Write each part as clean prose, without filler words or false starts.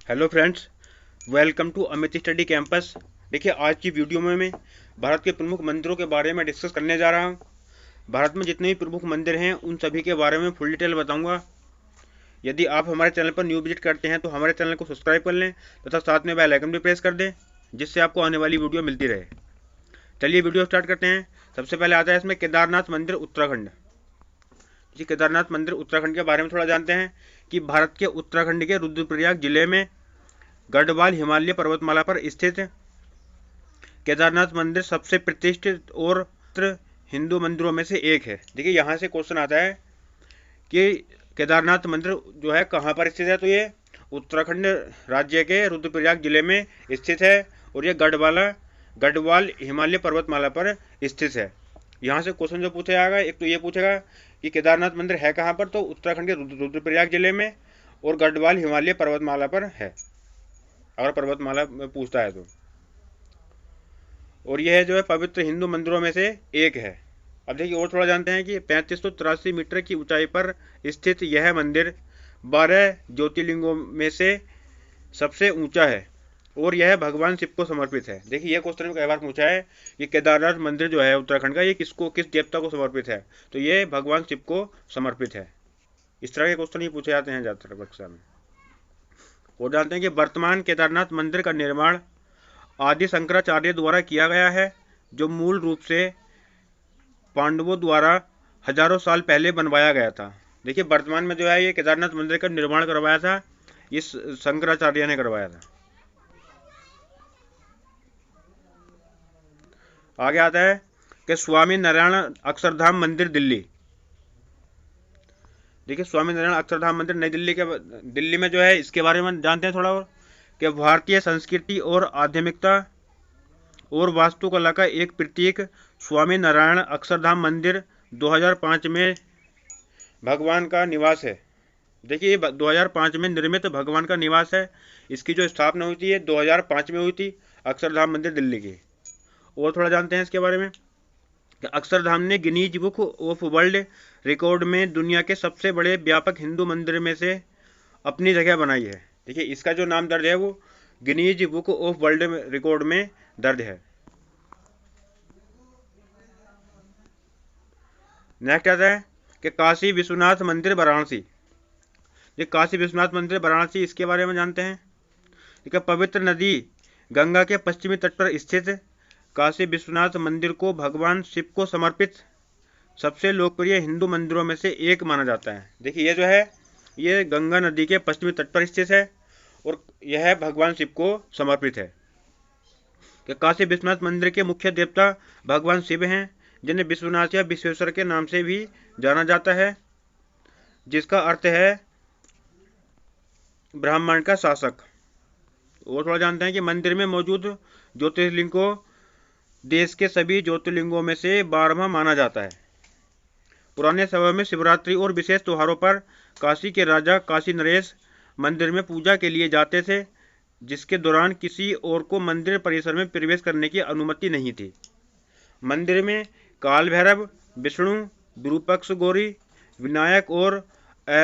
Hello friends, welcome to Amit study campus. देखिए, आज की वीडियो में मैं भारत के प्रमुख मंदिरों के बारे में डिस्कस करने जा रहा हूँ। भारत में जितने भी प्रमुख मंदिर हैं उन सभी के बारे में फुल डिटेल बताऊंगा। यदि आप हमारे चैनल पर न्यू विजिट करते हैं तो हमारे चैनल को सब्सक्राइब कर लें तथा साथ में बेल आइकन भी प्रेस कर दें, जिससे आपको आने वाली वीडियो मिलती रहे। चलिए वीडियो स्टार्ट करते हैं। सबसे पहले आता है इसमें केदारनाथ मंदिर उत्तराखंड। जी, केदारनाथ मंदिर उत्तराखंड के बारे में थोड़ा जानते हैं कि भारत के उत्तराखंड के रुद्रप्रयाग जिले में गढ़वाल हिमालय पर्वतमाला पर स्थित केदारनाथ मंदिर सबसे प्रतिष्ठित और हिंदू मंदिरों में से एक है। देखिए, यहाँ से क्वेश्चन आता है कि केदारनाथ मंदिर जो है कहाँ पर स्थित है, तो ये उत्तराखंड राज्य के रुद्रप्रयाग जिले में स्थित है और ये गढ़वाल हिमालय पर्वतमाला पर स्थित है। यहाँ से क्वेश्चन जो पूछा जाएगा, एक तो ये पूछेगा कि केदारनाथ मंदिर है कहाँ पर, तो उत्तराखंड के रुद्रप्रयाग जिले में और गढ़वाल हिमालय पर्वतमाला पर है, अगर पर्वतमाला में पूछता है तो। और यह जो है पवित्र हिंदू मंदिरों में से एक है। अब देखिए और थोड़ा जानते हैं कि 3583 मीटर की ऊंचाई पर स्थित यह मंदिर 12 ज्योतिर्लिंगों में से सबसे ऊंचा है और यह भगवान शिव को समर्पित है। देखिए, यह क्वेश्चन में कई बार पूछा है कि केदारनाथ मंदिर जो है उत्तराखंड का, ये किस देवता को समर्पित है, तो ये भगवान शिव को समर्पित है। इस तरह के क्वेश्चन ही पूछे जाते हैं ज़्यादातर परीक्षा में। और जानते हैं कि वर्तमान केदारनाथ मंदिर का निर्माण आदि शंकराचार्य द्वारा किया गया है, जो मूल रूप से पांडवों द्वारा हजारों साल पहले बनवाया गया था। देखिए, वर्तमान में जो है ये केदारनाथ मंदिर का निर्माण करवाया था, इस शंकराचार्य ने करवाया था। आगे आता है कि स्वामी नारायण अक्षरधाम मंदिर दिल्ली। देखिए, स्वामी नारायण अक्षरधाम मंदिर नई दिल्ली में जो है, इसके बारे में जानते हैं थोड़ा और कि भारतीय संस्कृति और आध्यात्मिकता और वास्तुकला का एक प्रतीक स्वामी नारायण अक्षरधाम मंदिर 2005 में भगवान का निवास है। देखिए, ये 2005 में निर्मित भगवान का निवास है। इसकी जो स्थापना हुई थी ये 2005 में हुई थी, अक्षरधाम मंदिर दिल्ली की। और थोड़ा जानते हैं इसके बारे में कि अक्षरधाम ने Guinness book of world record में दुनिया के सबसे बड़े व्यापक हिंदू मंदिर में से अपनी जगह बनाई है। देखिए, इसका जो नाम दर्ज है वो Guinness book of world record में दर्ज है। नेक्स्ट आता है कि काशी विश्वनाथ मंदिर वाराणसी। ये काशी विश्वनाथ मंदिर वाराणसी, इसके बारे में जानते हैं। ठीक है, पवित्र नदी गंगा के पश्चिमी तट पर स्थित काशी विश्वनाथ मंदिर को भगवान शिव को समर्पित सबसे लोकप्रिय हिंदू मंदिरों में से एक माना जाता है। देखिए, ये जो है ये गंगा नदी के पश्चिमी तट पर स्थित है और यह भगवान शिव को समर्पित है। कि काशी विश्वनाथ मंदिर के मुख्य देवता भगवान शिव हैं, जिन्हें विश्वनाथ या विश्वेश्वर के नाम से भी जाना जाता है, जिसका अर्थ है ब्रह्मांड का शासक। और थोड़ा जानते हैं कि मंदिर में मौजूद ज्योतिर्लिंग को देश के सभी ज्योतिर्लिंगों में से 12वां माना जाता है। पुराने समय में शिवरात्रि और विशेष त्योहारों पर काशी के राजा काशी नरेश मंदिर में पूजा के लिए जाते थे, जिसके दौरान किसी और को मंदिर परिसर में प्रवेश करने की अनुमति नहीं थी। मंदिर में काल भैरव, विष्णु, विरूपक्ष गौरी, विनायक और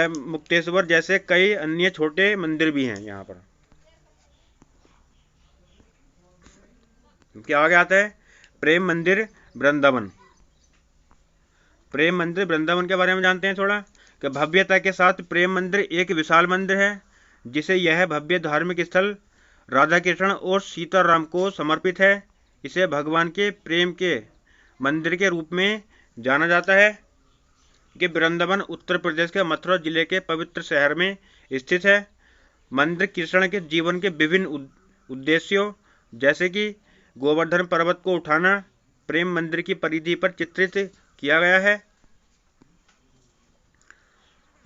मुक्तेश्वर जैसे कई अन्य छोटे मंदिर भी हैं यहाँ पर। क्या आगे आता है प्रेम मंदिर वृंदावन। प्रेम मंदिर वृंदावन के बारे में जानते हैं थोड़ा कि भव्यता के साथ प्रेम मंदिर एक विशाल मंदिर है, जिसे यह भव्य धार्मिक स्थल राधा कृष्ण और सीताराम को समर्पित है। इसे भगवान के प्रेम के मंदिर के रूप में जाना जाता है। कि वृंदावन उत्तर प्रदेश के मथुरा जिले के पवित्र शहर में स्थित है। मंदिर कृष्ण के जीवन के विभिन्न उद्देश्यों जैसे कि गोवर्धन पर्वत को उठाना प्रेम मंदिर की परिधि पर चित्रित किया गया है।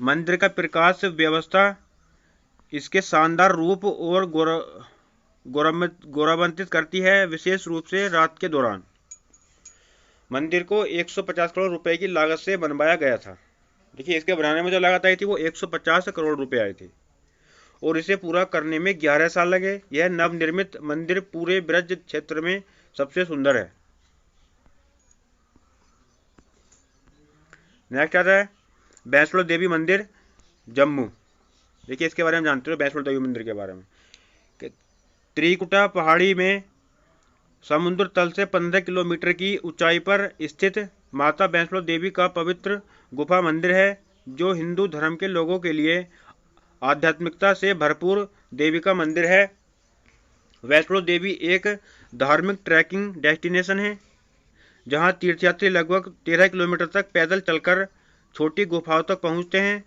मंदिर का प्रकाश व्यवस्था इसके शानदार रूप और गौरवान्वित करती है, विशेष रूप से रात के दौरान। मंदिर को 150 करोड़ रुपए की लागत से बनवाया गया था। देखिए, इसके बनाने में जो लागत आई थी वो 150 करोड़ रुपए आई थी और इसे पूरा करने में 11 साल लगे। यह नवनिर्मित मंदिर पूरे ब्रज क्षेत्र में सबसे सुंदर है। नेक्स्ट आता है वैष्णो देवी मंदिर जम्मू। देखिए इसके बारे में जानते हो बैसपुर देवी मंदिर के बारे में कि त्रिकुटा पहाड़ी में समुद्र तल से 15 किलोमीटर की ऊंचाई पर स्थित माता बैसपुर देवी का पवित्र गुफा मंदिर है, जो हिंदू धर्म के लोगों के लिए आध्यात्मिकता से भरपूर देवी का मंदिर है। वैष्णो देवी एक धार्मिक ट्रैकिंग डेस्टिनेशन है, जहां तीर्थयात्री लगभग 13 किलोमीटर तक पैदल चलकर छोटी गुफाओं तक पहुंचते हैं,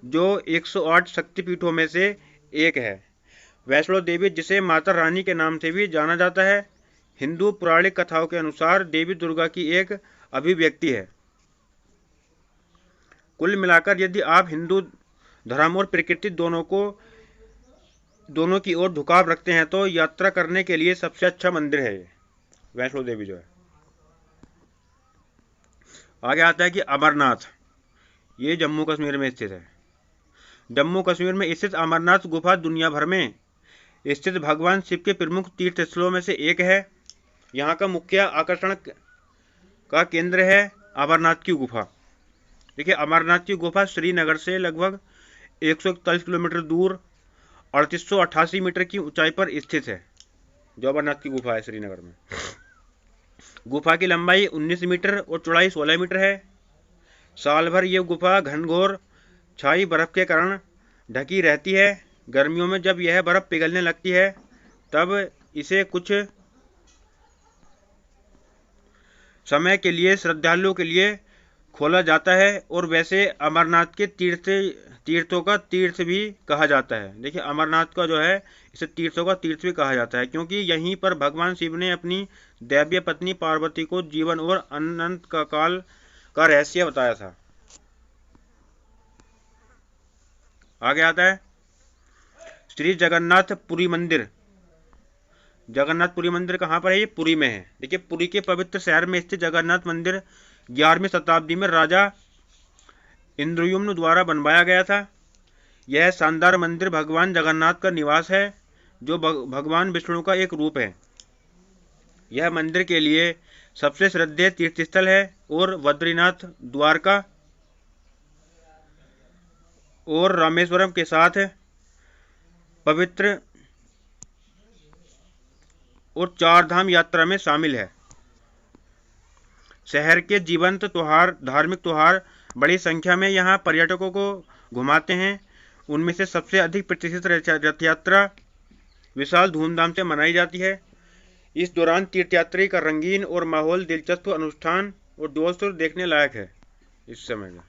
जो 108 शक्तिपीठों में से एक है। वैष्णो देवी, जिसे माता रानी के नाम से भी जाना जाता है, हिंदू पौराणिक कथाओं के अनुसार देवी दुर्गा की एक अभिव्यक्ति है। कुल मिलाकर यदि आप हिंदू धर्म और प्रकृति दोनों की ओर झुकाव रखते हैं तो यात्रा करने के लिए सबसे अच्छा मंदिर है ये वैष्णो देवी जो है। आगे आता है कि अमरनाथ, ये जम्मू कश्मीर में स्थित है। जम्मू कश्मीर में स्थित अमरनाथ गुफा दुनिया भर में स्थित भगवान शिव के प्रमुख तीर्थ स्थलों में से एक है। यहाँ का मुख्य आकर्षण का केंद्र है अमरनाथ की गुफा। देखिए अमरनाथ की गुफा श्रीनगर से लगभग 141 किलोमीटर दूर 3888 मीटर की ऊंचाई पर स्थित है, जो अमरनाथ की गुफा है श्रीनगर में। गुफा की लंबाई 19 मीटर और चौड़ाई 16 मीटर है। साल भर ये गुफा घनघोर छाई बर्फ के कारण ढकी रहती है। गर्मियों में जब यह बर्फ पिघलने लगती है तब इसे कुछ समय के लिए श्रद्धालुओं के लिए खोला जाता है, और वैसे अमरनाथ के तीर्थों का तीर्थ भी कहा जाता है। देखिए अमरनाथ का जो है इसे तीर्थों का तीर्थ भी कहा जाता है, क्योंकि यहीं पर भगवान शिव ने अपनी दैवीय पत्नी पार्वती को जीवन और अनंत का काल का रहस्य बताया था। आगे आता है श्री जगन्नाथपुरी मंदिर। जगन्नाथपुरी मंदिर कहाँ पर है? ये पुरी में है। देखिए पुरी के पवित्र शहर में स्थित जगन्नाथ मंदिर 11वीं शताब्दी में राजा इंद्रयुम्न द्वारा बनवाया गया था। यह शानदार मंदिर भगवान जगन्नाथ का निवास है, जो भगवान विष्णु का एक रूप है। यह मंदिर के लिए सबसे श्रद्धेय तीर्थस्थल है और बद्रीनाथ, द्वारका और रामेश्वरम के साथ पवित्र और 4 धाम यात्रा में शामिल है। शहर के जीवंत त्योहार, धार्मिक त्योहार बड़ी संख्या में यहाँ पर्यटकों को घुमाते हैं। उनमें से सबसे अधिक प्रतिष्ठित रथ यात्रा विशाल धूमधाम से मनाई जाती है। इस दौरान तीर्थयात्री का रंगीन और माहौल दिलचस्प अनुष्ठान और दोस्त देखने लायक है इस समय में।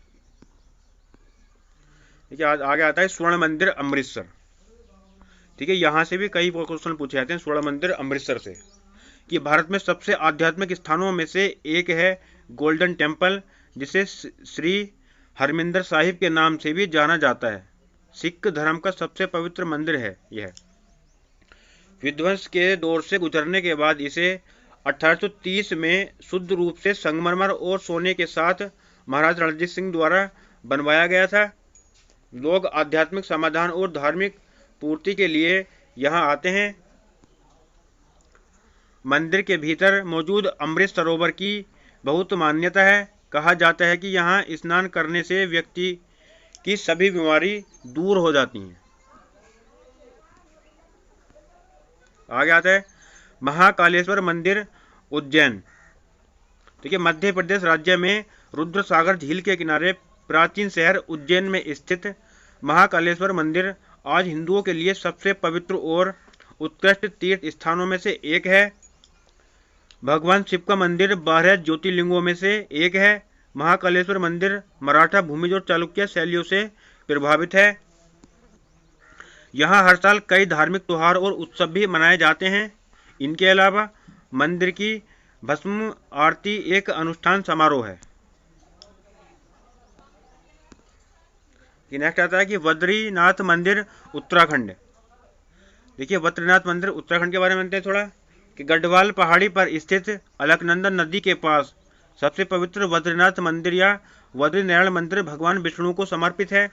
देखिए आगे आता है स्वर्ण मंदिर अमृतसर। ठीक है, यहाँ से भी कई क्वेश्चन पूछे जाते हैं स्वर्ण मंदिर अमृतसर से, कि भारत में सबसे आध्यात्मिक स्थानों में से एक है गोल्डन टेम्पल, जिसे श्री हरमिंदर साहिब के नाम से भी जाना जाता है। सिख धर्म का सबसे पवित्र मंदिर है यह। विध्वंस के दौर से गुजरने के बाद इसे 1830 में शुद्ध रूप से संगमरमर और सोने के साथ महाराज रणजीत सिंह द्वारा बनवाया गया था। लोग आध्यात्मिक समाधान और धार्मिक पूर्ति के लिए यहाँ आते हैं। मंदिर के भीतर मौजूद अमृत सरोवर की बहुत मान्यता है। कहा जाता है कि यहाँ स्नान करने से व्यक्ति की सभी बीमारी दूर हो जाती हैं। आगे आता है महाकालेश्वर मंदिर उज्जैन। देखिए मध्य प्रदेश राज्य में रुद्र सागर झील के किनारे प्राचीन शहर उज्जैन में स्थित महाकालेश्वर मंदिर आज हिंदुओं के लिए सबसे पवित्र और उत्कृष्ट तीर्थ स्थानों में से एक है। भगवान शिव का मंदिर 12 ज्योतिर्लिंगों में से एक है। महाकालेश्वर मंदिर मराठा, भूमिज और चालुक्य शैलियों से प्रभावित है। यहाँ हर साल कई धार्मिक त्योहार और उत्सव भी मनाए जाते हैं। इनके अलावा मंदिर की भस्म आरती एक अनुष्ठान समारोह है। नेक्स्ट आता है कि बद्रीनाथ मंदिर उत्तराखंड। देखिए बद्रीनाथ मंदिर उत्तराखंड के बारे में जानते हैं थोड़ा, कि गढ़वाल पहाड़ी पर स्थित अलकनंदा नदी के पास सबसे पवित्र बद्रीनाथ मंदिर या बद्रीनारायण मंदिर भगवान विष्णु को समर्पित है।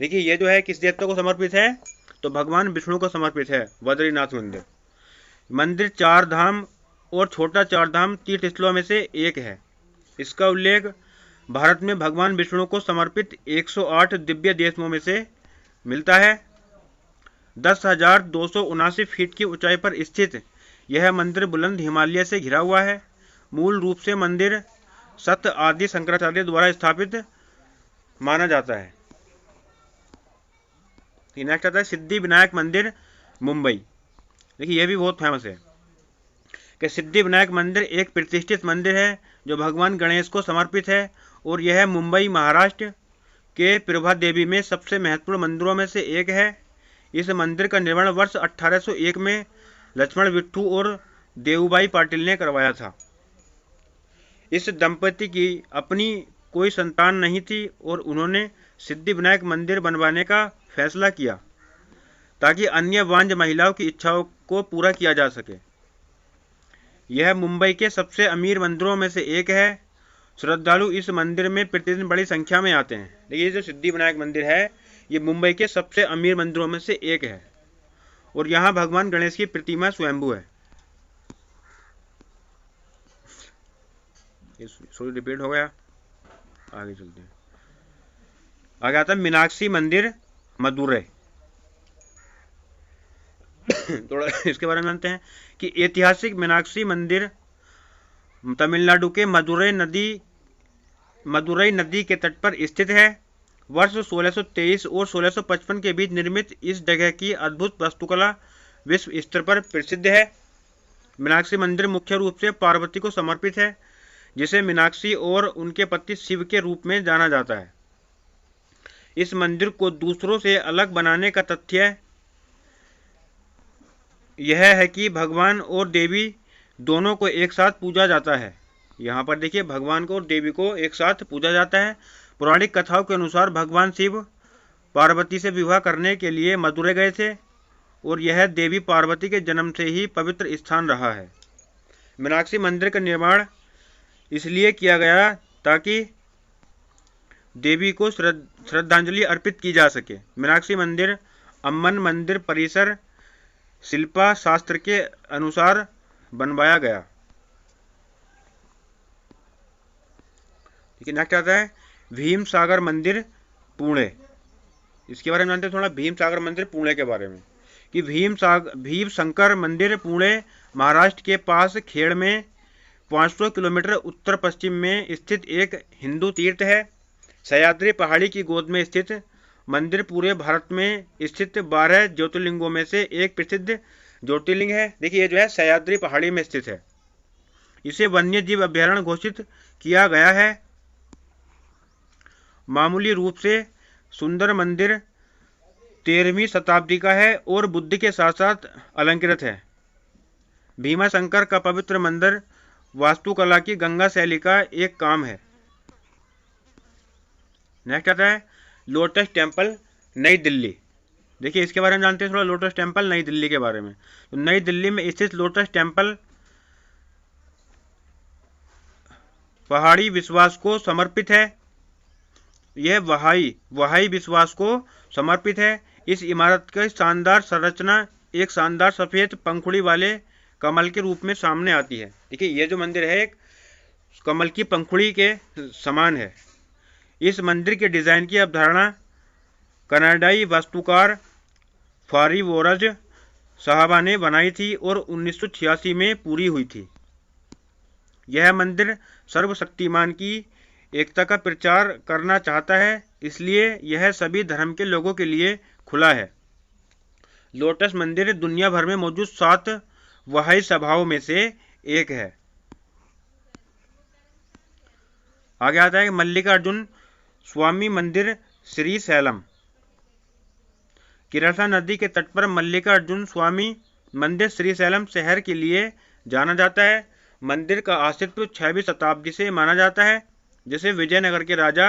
देखिए ये जो है किस देवता को समर्पित है? तो भगवान विष्णु को समर्पित है बद्रीनाथ मंदिर। मंदिर 4 धाम और छोटा 4 धाम तीर्थ स्थलों में से एक है। इसका उल्लेख भारत में भगवान विष्णु को समर्पित 108 दिव्य देशों में से मिलता है। 10,279 फीट की ऊंचाई पर स्थित यह मंदिर बुलंद हिमालय से घिरा हुआ है। मूल रूप से मंदिर सत आदि शंकराचार्य द्वारा स्थापित माना जाता है। नेक्स्ट आता है सिद्धि विनायक मंदिर मुंबई। देखिए यह भी बहुत फेमस है कि सिद्धि विनायक मंदिर एक प्रतिष्ठित मंदिर है जो भगवान गणेश को समर्पित है और यह मुंबई महाराष्ट्र के प्रभा देवी में सबसे महत्वपूर्ण मंदिरों में से एक है। इस मंदिर का निर्माण वर्ष 1801 में लक्ष्मण विट्ठू और देवूबाई पाटिल ने करवाया था। इस दंपति की अपनी कोई संतान नहीं थी और उन्होंने सिद्धि विनायक मंदिर बनवाने का फैसला किया ताकि अन्य वांझ महिलाओं की इच्छाओं को पूरा किया जा सके। यह मुंबई के सबसे अमीर मंदिरों में से एक है। श्रद्धालु इस मंदिर में प्रतिदिन बड़ी संख्या में आते हैं। देखिए जो सिद्धि विनायक मंदिर है ये मुंबई के सबसे अमीर मंदिरों में से एक है और यहाँ भगवान गणेश की प्रतिमा स्वयंभू है। सॉरी रिपीट हो गया, आगे चलते हैं। आगे आता है मीनाक्षी मंदिर मदुरै। थोड़ा इसके बारे में जानते हैं कि ऐतिहासिक मीनाक्षी मंदिर तमिलनाडु के मदुरै नदी के तट पर स्थित है। वर्ष 1623 और 1655 के बीच निर्मित इस जगह की अद्भुत वास्तुकला विश्व स्तर पर प्रसिद्ध है। मीनाक्षी मंदिर मुख्य रूप से पार्वती को समर्पित है जिसे मीनाक्षी और उनके पति शिव के रूप में जाना जाता है। इस मंदिर को दूसरों से अलग बनाने का तथ्य यह है कि भगवान और देवी दोनों को एक साथ पूजा जाता है। यहाँ पर देखिए भगवान को और देवी को एक साथ पूजा जाता है। पौराणिक कथाओं के अनुसार भगवान शिव पार्वती से विवाह करने के लिए मदुरै गए थे और यह देवी पार्वती के जन्म से ही पवित्र स्थान रहा है। मीनाक्षी मंदिर का निर्माण इसलिए किया गया ताकि देवी को श्रद्धांजलि अर्पित की जा सके। मीनाक्षी मंदिर अम्मन मंदिर परिसर शिल्पा शास्त्र के अनुसार बनवाया गया। ठीक है, नेक्स्ट आता है भीम सागर मंदिर पुणे। इसके बारे में जानते हैं थोड़ा, भीम सागर मंदिर पुणे के बारे में कि भीम शंकर मंदिर पुणे महाराष्ट्र के पास खेड़ में 500 किलोमीटर उत्तर पश्चिम में स्थित एक हिंदू तीर्थ है। सह्याद्री पहाड़ी की गोद में स्थित मंदिर पूरे भारत में स्थित 12 ज्योतिर्लिंगों में से एक प्रसिद्ध ज्योतिर्लिंग है। देखिए ये जो है सह्याद्री पहाड़ी में स्थित है। इसे वन्य जीव अभयारण्य घोषित किया गया है। मामूली रूप से सुंदर मंदिर 13वीं शताब्दी का है और बुद्ध के साथ साथ अलंकृत है। भीमा शंकर का पवित्र मंदिर वास्तुकला की गंगा शैली का एक काम है। नेक्स्ट आता है लोटस टेम्पल नई दिल्ली। देखिए इसके बारे में जानते हैं थोड़ा, लोटस टेम्पल नई दिल्ली के बारे में। तो नई दिल्ली में स्थित लोटस टेम्पल पहाड़ी विश्वास को समर्पित है। यह वहाई विश्वास को समर्पित है। इस इमारत की शानदार संरचना एक शानदार सफेद पंखुड़ी वाले कमल के रूप में सामने आती है। देखिए ये जो मंदिर है एक कमल की पंखुड़ी के समान है। इस मंदिर के डिजाइन की अवधारणा कनाडाई वास्तुकार फारिवोरज साहबा ने बनाई थी और 1986 में पूरी हुई थी। यह मंदिर सर्वशक्तिमान की एकता का प्रचार करना चाहता है, इसलिए यह सभी धर्म के लोगों के लिए खुला है। लोटस मंदिर दुनिया भर में मौजूद 7 वहाई सभाओं में से एक है। आगे आता है मल्लिकार्जुन स्वामी मंदिर श्री सैलम। किरसा नदी के तट पर मल्लिकार्जुन स्वामी मंदिर श्री सैलम शहर के लिए जाना जाता है। मंदिर का अस्तित्व 6वीं शताब्दी से माना जाता है, जिसे विजयनगर के राजा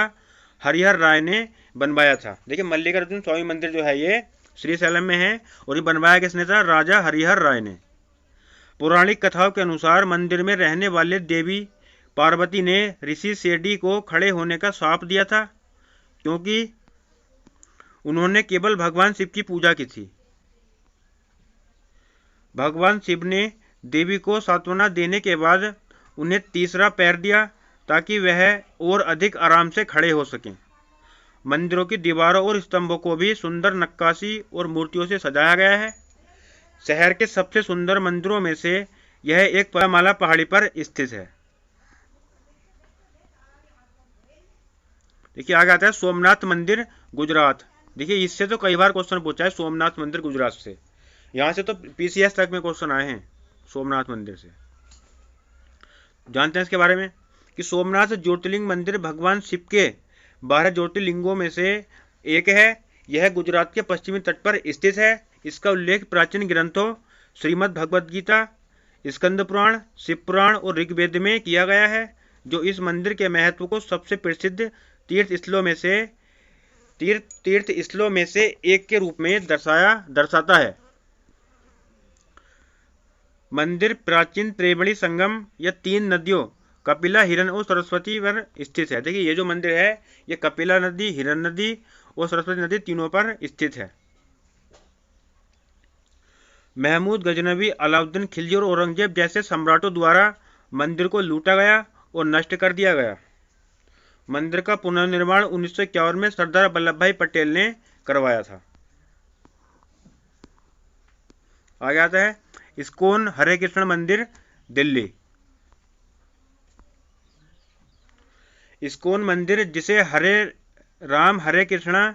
हरिहर राय ने बनवाया था। देखिए मल्लिकार्जुन स्वामी मंदिर जो है ये श्री सैलम में है और ये बनवाया किसने था? राजा हरिहर राय ने। पौराणिक कथाओं के अनुसार मंदिर में रहने वाले देवी पार्वती ने ऋषि शेडी को खड़े होने का श्राप दिया था क्योंकि उन्होंने केवल भगवान शिव की पूजा की थी। भगवान शिव ने देवी को सांत्वना देने के बाद उन्हें तीसरा पैर दिया ताकि वह और अधिक आराम से खड़े हो सकें। मंदिरों की दीवारों और स्तंभों को भी सुंदर नक्काशी और मूर्तियों से सजाया गया है। शहर के सबसे सुंदर मंदिरों में से यह एक पर्वतमाला पहाड़ी पर स्थित है। देखिए आगे आता है सोमनाथ मंदिर गुजरात। देखिए इससे तो कई बार क्वेश्चन पूछा है, सोमनाथ मंदिर गुजरात से, यहाँ से तो पीसीएस तक में क्वेश्चन आए हैं सोमनाथ मंदिर से। जानते हैं इसके बारे में कि सोमनाथ ज्योतिर्लिंग मंदिर भगवान शिव के 12 ज्योतिर्लिंगों में से एक है। यह गुजरात के पश्चिमी तट पर स्थित है। इसका उल्लेख प्राचीन ग्रंथों श्रीमद् भगवद गीता, स्कंद पुराण, शिव पुराण और ऋग्वेद में किया गया है, जो इस मंदिर के महत्व को सबसे प्रसिद्ध तीर्थ स्थलों में से एक के रूप में दर्शाता है। मंदिर प्राचीन त्रिवेणी संगम या 3 नदियों कपिला, हिरन और सरस्वती पर स्थित है। देखिए ये जो मंदिर है ये कपिला नदी, हिरन नदी और सरस्वती नदी तीनों पर स्थित है। महमूद गजनवी, अलाउद्दीन खिलजी और औरंगजेब जैसे सम्राटों द्वारा मंदिर को लूटा गया और नष्ट कर दिया गया। मंदिर का पुनर्निर्माण 1951 में सरदार वल्लभ भाई पटेल ने करवाया था। आगे आता है इस्कॉन हरे कृष्ण मंदिर दिल्ली। इस्कॉन मंदिर, जिसे हरे राम हरे कृष्णा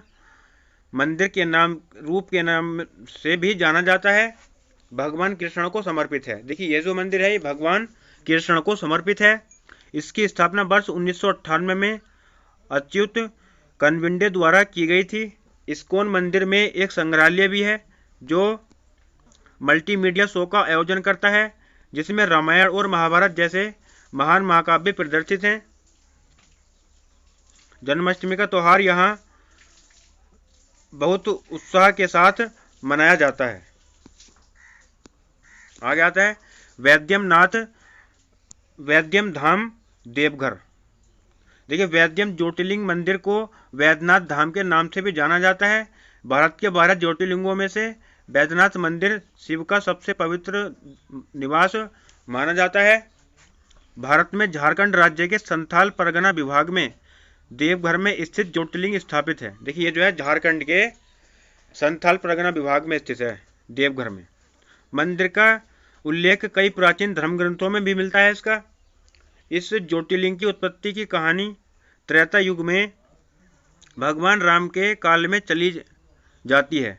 मंदिर के नाम से भी जाना जाता है, भगवान कृष्ण को समर्पित है। देखिए ये जो मंदिर है ये भगवान कृष्ण को समर्पित है। इसकी स्थापना वर्ष 1998 में अच्युत कनविंडे द्वारा की गई थी। इस्कॉन मंदिर में एक संग्रहालय भी है जो मल्टीमीडिया शो का आयोजन करता है, जिसमें रामायण और महाभारत जैसे महान महाकाव्य प्रदर्शित हैं। जन्माष्टमी का त्यौहार यहाँ बहुत उत्साह के साथ मनाया जाता है। आगे आता है वैद्यम धाम देवघर। देखिए वैद्यम ज्योतिर्लिंग मंदिर को वैद्यनाथ धाम के नाम से भी जाना जाता है। भारत के 12 ज्योतिर्लिंगों में से वैद्यनाथ मंदिर शिव का सबसे पवित्र निवास माना जाता है। भारत में झारखंड राज्य के संथाल परगना विभाग में देवघर में स्थित ज्योतिर्लिंग स्थापित है। देखिए ये जो है झारखंड के संथाल परगना विभाग में स्थित है देवघर में। मंदिर का उल्लेख कई प्राचीन धर्म ग्रंथों में भी मिलता है। इस ज्योतिर्लिंग की उत्पत्ति की कहानी त्रेता युग में भगवान राम के काल में चली जाती है।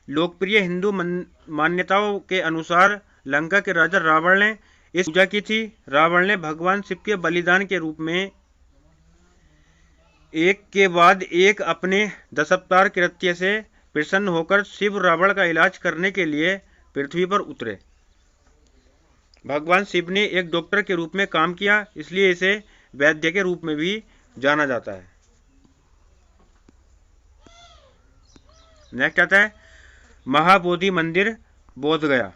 लोकप्रिय हिंदू मान्यताओं के अनुसार लंका के राजा रावण ने इस पूजा की थी। रावण ने भगवान शिव के बलिदान के रूप में एक के बाद एक अपने दशावतार कृत्य से प्रसन्न होकर शिव रावण का इलाज करने के लिए पृथ्वी पर उतरे। भगवान शिव ने एक डॉक्टर के रूप में काम किया, इसलिए इसे वैद्य के रूप में भी जाना जाता है। नेक्स्ट आता है महाबोधि मंदिर बोधगया।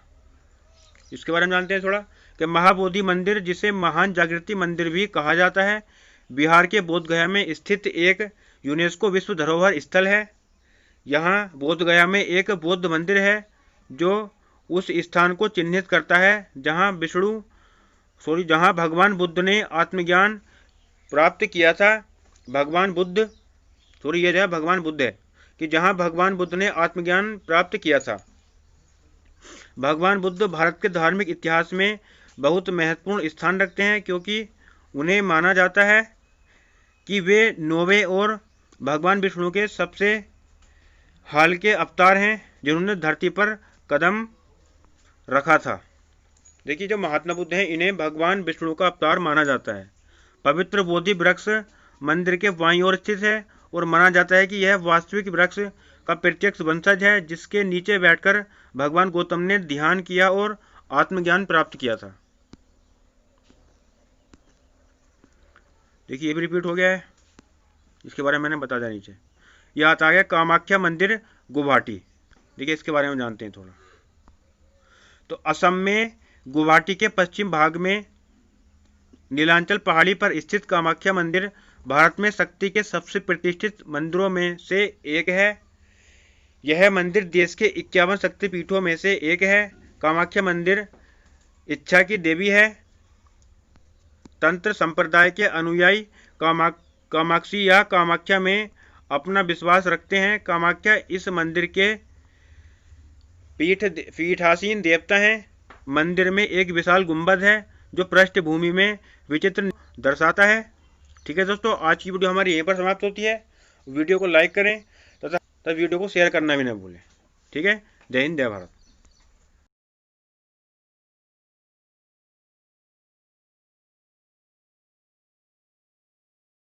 इसके बारे में जानते हैं थोड़ा कि महाबोधि मंदिर, जिसे महान जागृति मंदिर भी कहा जाता है, बिहार के बोधगया में स्थित एक यूनेस्को विश्व धरोहर स्थल है। यहाँ बोधगया में एक बौद्ध मंदिर है जो उस स्थान को चिन्हित करता है जहाँ भगवान बुद्ध ने आत्मज्ञान प्राप्त किया था। भगवान बुद्ध है कि जहाँ भगवान बुद्ध ने आत्मज्ञान प्राप्त किया था। भगवान बुद्ध भारत के धार्मिक इतिहास में बहुत महत्वपूर्ण स्थान रखते हैं, क्योंकि उन्हें माना जाता है कि वे 9वें और भगवान विष्णु के सबसे हाल के अवतार हैं जिन्होंने धरती पर कदम रखा था। देखिए जो महात्मा बुद्ध हैं इन्हें भगवान विष्णु का अवतार माना जाता है। पवित्र बोधि वृक्ष मंदिर के बाईं ओर स्थित है और माना जाता है कि यह वास्तविक वृक्ष का प्रत्यक्ष वंशज है, जिसके नीचे बैठकर भगवान गौतम ने ध्यान किया और आत्मज्ञान प्राप्त किया था। देखिए ये भी रिपीट हो गया है, इसके बारे में मैंने बता दिया नीचे। यह आता है कामाख्या मंदिर गुवाहाटी। देखिए इसके बारे में जानते हैं थोड़ा। तो असम में गुवाहाटी के पश्चिम भाग में नीलांचल पहाड़ी पर स्थित कामाख्या मंदिर भारत में शक्ति के सबसे प्रतिष्ठित मंदिरों में से एक है। यह मंदिर देश के 51 शक्तिपीठों में से एक है। कामाख्या मंदिर इच्छा की देवी है। तंत्र संप्रदाय के अनुयायी कामाक्षी या कामाख्या में अपना विश्वास रखते हैं। कामाख्या इस मंदिर के पीठासीन देवता हैं। मंदिर में एक विशाल गुंबद है जो पृष्ठभूमि में विचित्र दर्शाता है। ठीक है दोस्तों, आज की वीडियो हमारी यहीं पर समाप्त होती है। वीडियो को लाइक करें तथा वीडियो को शेयर करना भी ना भूलें। ठीक है, जय हिंद, जय भारत।